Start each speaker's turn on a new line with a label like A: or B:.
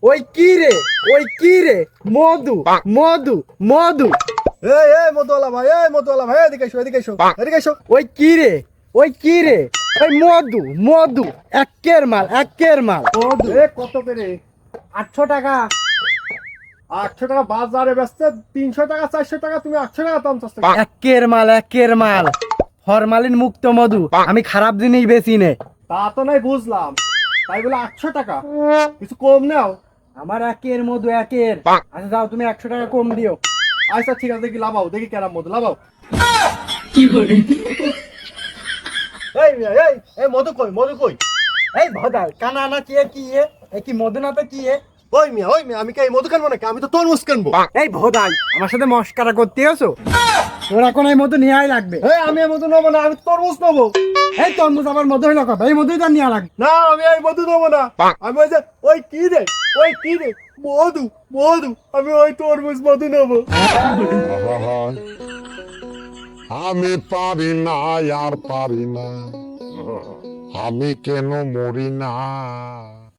A: ওই কি রে, ওই কি রে? মধু, মধু, মধু।
B: এই মধুওয়ালা ভাই, এদিকে এসো, এদিকে এসো, এদিকে এসো।
A: ওই কি রে, ওই কি রে? ওই মধু, মধু, একের মাল, একের মাল।
B: মধু কত করে?
A: 800 টাকা।
B: 800 টাকা বাজারে বেচতে, 300 টাকা 400 টাকা, তুমি 800 টাকা দাম চাচ্ছ।
A: একের মাল, একের মাল, ফরমালিন মুক্ত মধু। আমি খারাপ জিনিস বেশি নে।
B: তা তো নাই বুঝলাম, তাই বলে 800 টাকা? কিছু কম নাও।
A: আমার একের মধু, একের। আচ্ছা যাও, তুমি 100 টাকা কম দিও।
B: আচ্ছা ঠিক আছে, দেখি লাভাও, দেখি কেরাম মধু লাভাও। এই মিয়া, এই মধু কই, মধু কই?
A: এই ভদাই কানা না কি কি এ কি মধু না তো কি
B: ওই মিয়া, আমি কি এই মধু কিনবো নাকি? আমি তো তরমুজ কিনবো।
A: এই ভদাই আমার সাথে মস্কারা করতে আছো? তোর এখন এই মধু নেওয়াই লাগবে।
B: এই আমি এই মধু নেবো না, আমি তরমুজ নেবো।
A: এই তরমুজ আবার মধু হইলো কথা, এই মধুই তো নেওয়া লাগবে।
B: না, আমি এই মধু নেবো না। আমি ওই যে ওই কি রে, ওই কি রে, মধু, মধু, আমি ওই তরমুজ মধু নেবো।
C: আমি পারি না, আর পারি না, আমি কেন মরি না।